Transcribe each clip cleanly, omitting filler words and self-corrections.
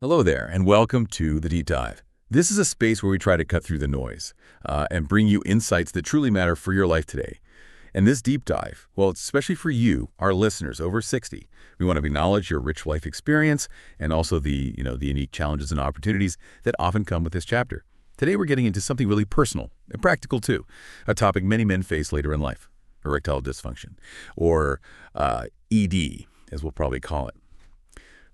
Hello there, and welcome to The Deep Dive. This is a space where we try to cut through the noise and bring you insights that truly matter for your life today. And this deep dive, well, it's especially for you, our listeners over 60. We want to acknowledge your rich life experience and also the unique challenges and opportunities that often come with this chapter. Today, we're getting into something really personal and practical, too, a topic many men face later in life, erectile dysfunction, or ED, as we'll probably call it.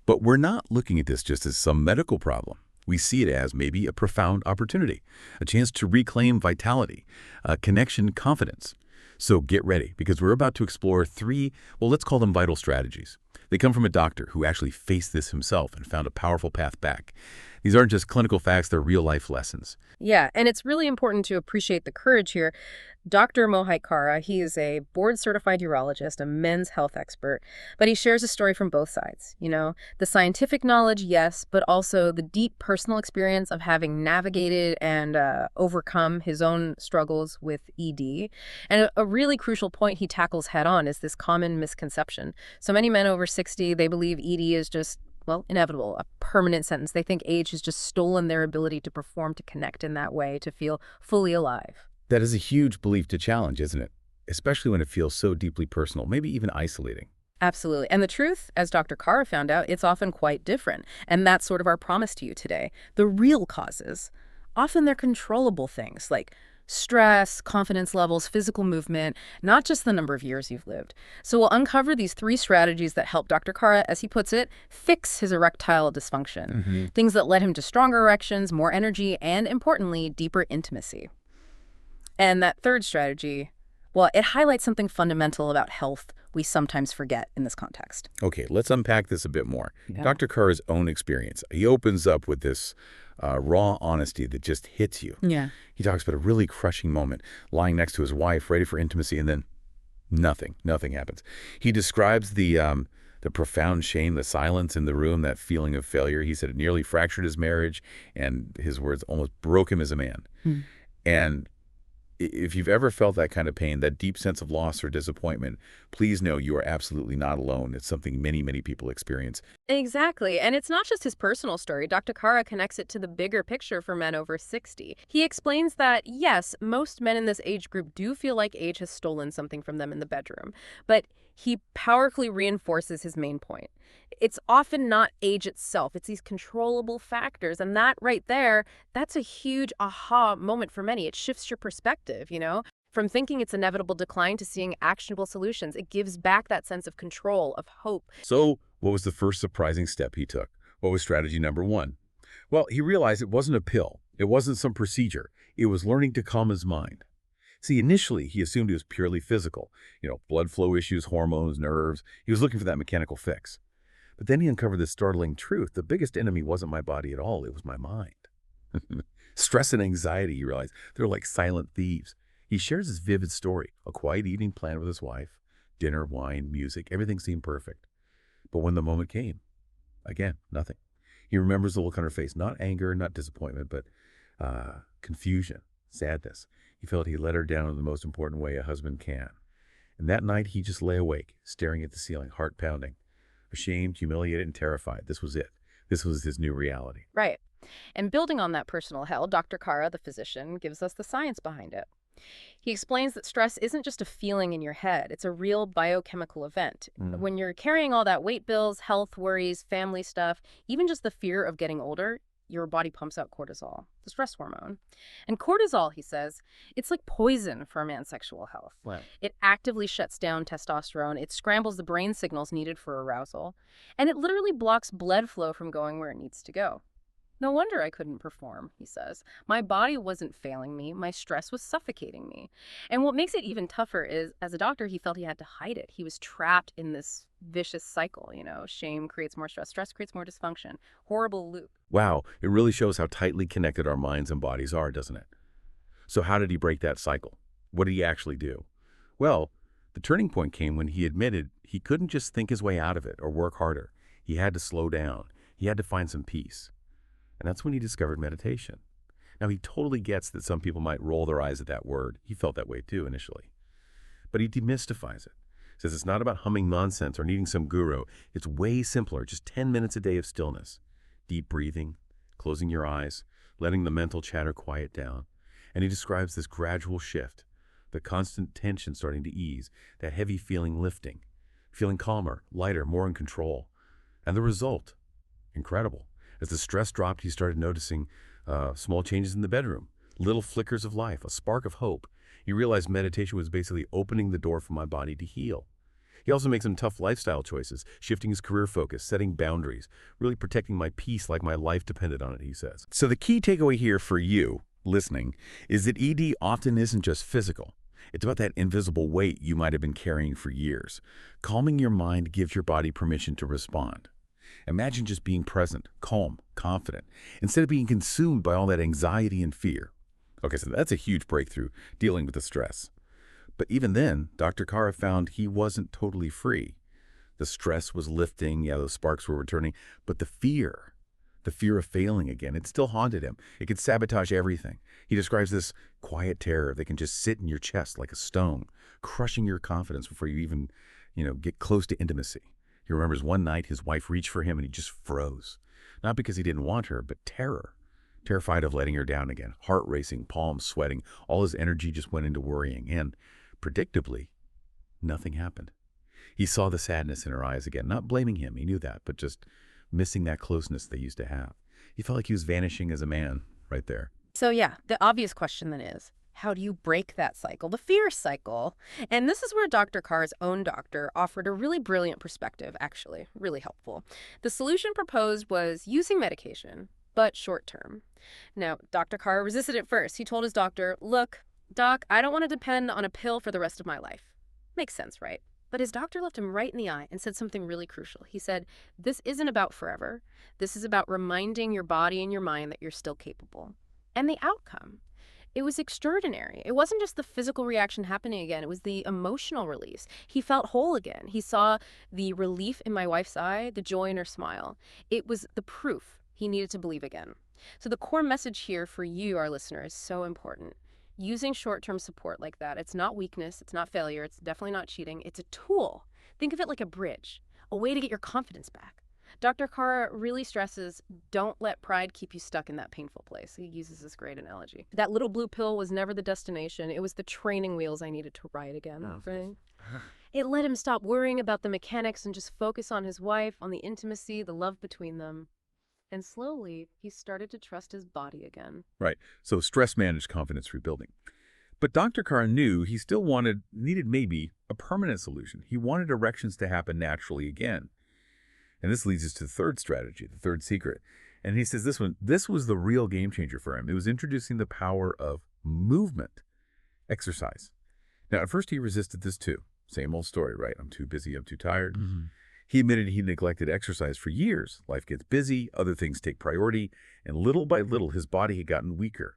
But we're not looking at this just as some medical problem. We see it as maybe a profound opportunity, a chance to reclaim vitality, connection, confidence. So get ready, because we're about to explore three, well, let's call them vital strategies. They come from a doctor who actually faced this himself and found a powerful path back. These aren't just clinical facts, they're real-life lessons. Yeah, and it's really important to appreciate the courage here. Dr. Mohit Khera, he is a board-certified urologist, a men's health expert, but he shares a story from both sides. The scientific knowledge, yes, but also the deep personal experience of having navigated and overcome his own struggles with ED. And a really crucial point he tackles head-on is this common misconception. So many men over 60, they believe ED is just inevitable, a permanent sentence. They think age has just stolen their ability to perform, to connect in that way, to feel fully alive. That is a huge belief to challenge, isn't it? Especially when it feels so deeply personal, maybe even isolating. Absolutely. And the truth, as Dr. Khera found out, it's often quite different. And that's sort of our promise to you today. The real causes, often they're controllable things like stress, confidence levels, physical movement, not just the number of years you've lived. So we'll uncover these three strategies that help Dr. Khera, as he puts it, fix his erectile dysfunction. Things that led him to stronger erections, more energy, and importantly, deeper intimacy. And that third strategy, well, it highlights something fundamental about health we sometimes forget in this context. Okay, let's unpack this a bit more. Yeah. Dr. Khera's own experience, he opens up with this raw honesty that just hits you. Yeah. He talks about a really crushing moment, lying next to his wife, ready for intimacy, and then nothing happens. He describes the profound shame, the silence in the room, that feeling of failure. He said it nearly fractured his marriage, and his words almost broke him as a man. And if you've ever felt that kind of pain, that deep sense of loss or disappointment, please know you are absolutely not alone. It's something many, many people experience. Exactly. And it's not just his personal story. Dr. Khera connects it to the bigger picture for men over 60. He explains that, yes, most men in this age group do feel like age has stolen something from them in the bedroom. But he powerfully reinforces his main point. It's often not age itself. It's these controllable factors. And that right there, that's a huge aha moment for many. It shifts your perspective, From thinking it's inevitable decline to seeing actionable solutions. It gives back that sense of control, of hope. So what was the first surprising step he took? What was strategy number one? Well, he realized it wasn't a pill. It wasn't some procedure. It was learning to calm his mind. See, initially, he assumed it was purely physical. Blood flow issues, hormones, nerves. He was looking for that mechanical fix. But then he uncovered this startling truth. The biggest enemy wasn't my body at all. It was my mind. Stress and anxiety, he realized, they're like silent thieves. He shares his vivid story, a quiet evening planned with his wife, dinner, wine, music, everything seemed perfect. But when the moment came, again, nothing. He remembers the look on her face, not anger, not disappointment, but confusion, sadness. He felt he let her down in the most important way a husband can. And that night, he just lay awake, staring at the ceiling, heart pounding, ashamed, humiliated, and terrified. This was it. This was his new reality. Right. And building on that personal hell, Dr. Khera, the physician, gives us the science behind it. He explains that stress isn't just a feeling in your head. It's a real biochemical event. When you're carrying all that weight bills, health worries, family stuff, even just the fear of getting older, your body pumps out cortisol, the stress hormone. And cortisol, he says, it's like poison for a man's sexual health. Wow. It actively shuts down testosterone. It scrambles the brain signals needed for arousal. And it literally blocks blood flow from going where it needs to go. No wonder I couldn't perform, he says. My body wasn't failing me. My stress was suffocating me. And what makes it even tougher is, as a doctor, he felt he had to hide it. He was trapped in this vicious cycle, Shame creates more stress. Stress creates more dysfunction. Horrible loop. Wow, it really shows how tightly connected our minds and bodies are, doesn't it? So how did he break that cycle? What did he actually do? Well, the turning point came when he admitted he couldn't just think his way out of it or work harder. He had to slow down. He had to find some peace. And that's when he discovered meditation. Now, he totally gets that some people might roll their eyes at that word. He felt that way too initially. But he demystifies it. Says it's not about humming nonsense or needing some guru. It's way simpler, just 10 minutes a day of stillness. Deep breathing, closing your eyes, letting the mental chatter quiet down. And he describes this gradual shift, the constant tension starting to ease, that heavy feeling lifting, feeling calmer, lighter, more in control. And the result, incredible. As the stress dropped, he started noticing small changes in the bedroom, little flickers of life, a spark of hope. He realized meditation was basically opening the door for my body to heal. He also made some tough lifestyle choices, shifting his career focus, setting boundaries, really protecting my peace like my life depended on it, he says. So the key takeaway here for you, listening, is that ED often isn't just physical. It's about that invisible weight you might have been carrying for years. Calming your mind gives your body permission to respond. Imagine just being present, calm, confident, instead of being consumed by all that anxiety and fear. Okay, so that's a huge breakthrough, dealing with the stress. But even then, Dr. Khera found he wasn't totally free. The stress was lifting, yeah, those sparks were returning, but the fear of failing again, it still haunted him. It could sabotage everything. He describes this quiet terror that can just sit in your chest like a stone, crushing your confidence before you even, get close to intimacy. He remembers one night his wife reached for him and he just froze. Not because he didn't want her, but terror. Terrified of letting her down again, heart racing, palms sweating, all his energy just went into worrying. And predictably, nothing happened. He saw the sadness in her eyes again, not blaming him, he knew that, but just missing that closeness they used to have. He felt like he was vanishing as a man right there. So yeah, the obvious question then is, how do you break that cycle, the fear cycle? And this is where Dr. Khera's own doctor offered a really brilliant perspective, actually, really helpful. The solution proposed was using medication, but short term. Now, Dr. Khera resisted at first. He told his doctor, look, Doc, I don't want to depend on a pill for the rest of my life. Makes sense, right? But his doctor looked him right in the eye and said something really crucial. He said, this isn't about forever. This is about reminding your body and your mind that you're still capable. And the outcome, it was extraordinary. It wasn't just the physical reaction happening again. It was the emotional release. He felt whole again. He saw the relief in my wife's eye, the joy in her smile. It was the proof he needed to believe again. So the core message here for you, our listener, is so important. Using short-term support like that, it's not weakness, it's not failure, it's definitely not cheating. It's a tool. Think of it like a bridge, a way to get your confidence back. Dr. Khera really stresses, don't let pride keep you stuck in that painful place. He uses this great analogy. That little blue pill was never the destination. It was the training wheels I needed to ride again. Oh. Right? It let him stop worrying about the mechanics and just focus on his wife, on the intimacy, the love between them. And slowly, he started to trust his body again. Right. So stress managed confidence rebuilding. But Dr. Khera knew he still needed maybe a permanent solution. He wanted erections to happen naturally again. And this leads us to the third strategy, the third secret. And he says this was the real game changer for him. It was introducing the power of movement, exercise. Now, at first he resisted this too. Same old story, right? I'm too busy, I'm too tired. Mm-hmm. He admitted he neglected exercise for years. Life gets busy, other things take priority, and little by little his body had gotten weaker.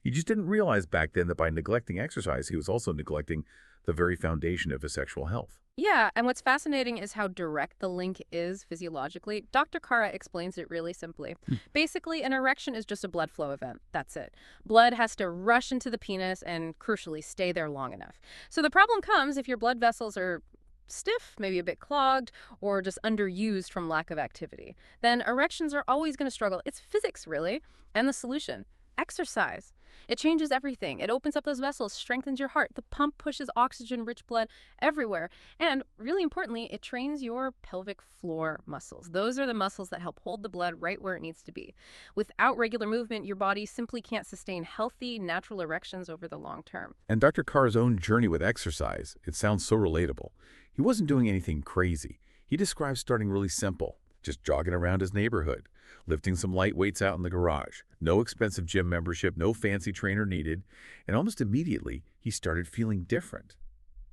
He just didn't realize back then that by neglecting exercise, he was also neglecting the very foundation of his sexual health. Yeah, and what's fascinating is how direct the link is physiologically. Dr. Khera explains it really simply. Basically, an erection is just a blood flow event. That's it. Blood has to rush into the penis and, crucially, stay there long enough. So the problem comes if your blood vessels are stiff, maybe a bit clogged, or just underused from lack of activity. Then erections are always going to struggle. It's physics, really. And the solution? Exercise. It changes everything. It opens up those vessels, strengthens your heart. The pump pushes oxygen-rich blood everywhere. And really importantly, it trains your pelvic floor muscles. Those are the muscles that help hold the blood right where it needs to be. Without regular movement, your body simply can't sustain healthy, natural erections over the long term. And Dr. Khera's own journey with exercise, it sounds so relatable. He wasn't doing anything crazy. He describes starting really simple, just jogging around his neighborhood, lifting some light weights out in the garage, no expensive gym membership, no fancy trainer needed, and almost immediately he started feeling different.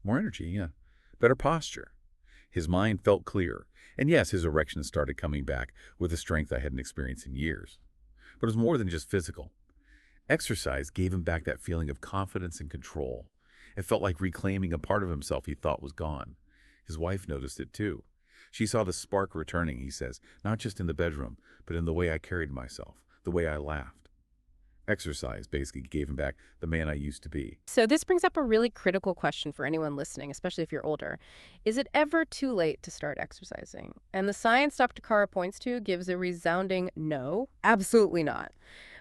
More energy, yeah. Better posture. His mind felt clearer, and yes, his erections started coming back with a strength I hadn't experienced in years. But it was more than just physical. Exercise gave him back that feeling of confidence and control. It felt like reclaiming a part of himself he thought was gone. His wife noticed it too. She saw the spark returning, he says, not just in the bedroom, but in the way I carried myself, the way I laughed. Exercise basically gave him back the man I used to be. So this brings up a really critical question for anyone listening, especially if you're older. Is it ever too late to start exercising? And the science Dr. Kara points to gives a resounding no, absolutely not.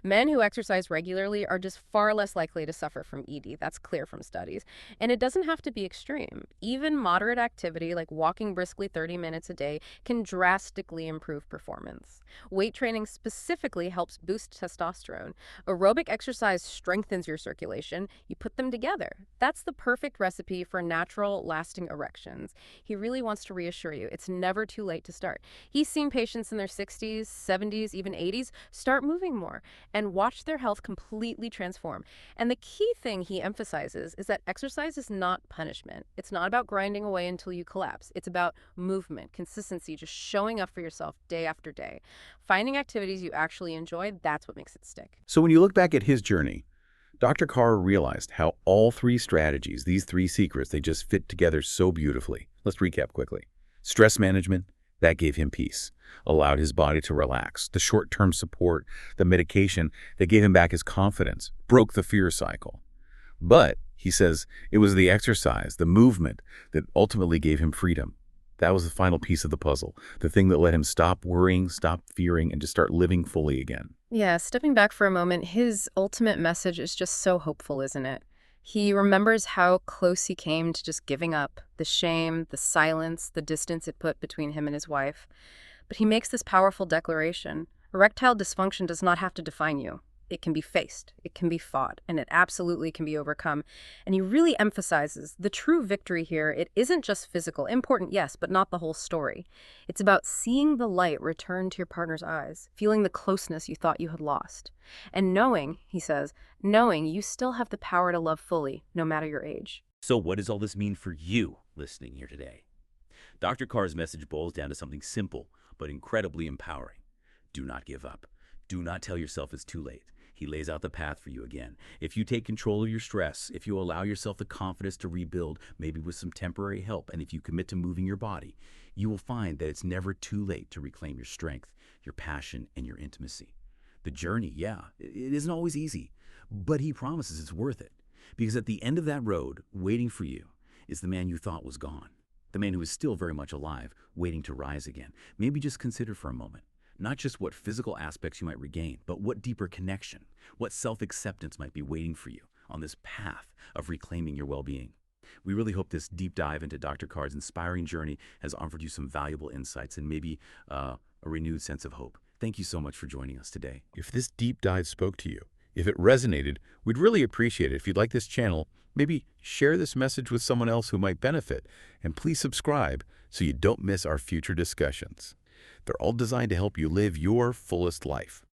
Men who exercise regularly are just far less likely to suffer from ED. That's clear from studies. And it doesn't have to be extreme. Even moderate activity, like walking briskly 30 minutes a day, can drastically improve performance. Weight training specifically helps boost testosterone. Aerobic exercise strengthens your circulation. You put them together. That's the perfect recipe for natural, lasting erections. He really wants to reassure you it's never too late to start. He's seen patients in their 60s, 70s, even 80s start moving more and watch their health completely transform. And the key thing he emphasizes is that exercise is not punishment. It's not about grinding away until you collapse. It's about movement, consistency, just showing up for yourself day after day. Finding activities you actually enjoy, that's what makes it stick. So when you look back at his journey, Dr. Carr realized how all three strategies, these three secrets, they just fit together so beautifully. Let's recap quickly. Stress management, that gave him peace, allowed his body to relax. The short-term support, the medication, that gave him back his confidence, broke the fear cycle. But, he says, it was the exercise, the movement, that ultimately gave him freedom. That was the final piece of the puzzle, the thing that let him stop worrying, stop fearing, and just start living fully again. Yeah, stepping back for a moment, his ultimate message is just so hopeful, isn't it? He remembers how close he came to just giving up, the shame, the silence, the distance it put between him and his wife. But he makes this powerful declaration. Erectile dysfunction does not have to define you. It can be faced, it can be fought, and it absolutely can be overcome. And he really emphasizes the true victory here. It isn't just physical, important, yes, but not the whole story. It's about seeing the light return to your partner's eyes, feeling the closeness you thought you had lost. And knowing, he says, knowing you still have the power to love fully, no matter your age. So what does all this mean for you listening here today? Dr. Carr's message boils down to something simple, but incredibly empowering. Do not give up. Do not tell yourself it's too late. He lays out the path for you again. If you take control of your stress, if you allow yourself the confidence to rebuild, maybe with some temporary help, and if you commit to moving your body, you will find that it's never too late to reclaim your strength, your passion, and your intimacy. The journey, yeah, it isn't always easy, but he promises it's worth it. Because at the end of that road, waiting for you, is the man you thought was gone. The man who is still very much alive, waiting to rise again. Maybe just consider for a moment, not just what physical aspects you might regain, but what deeper connection, what self-acceptance might be waiting for you on this path of reclaiming your well-being. We really hope this deep dive into Dr. Carr's inspiring journey has offered you some valuable insights and maybe a renewed sense of hope. Thank you so much for joining us today. If this deep dive spoke to you, if it resonated, we'd really appreciate it. If you'd like this channel, maybe share this message with someone else who might benefit. And please subscribe so you don't miss our future discussions. They're all designed to help you live your fullest life.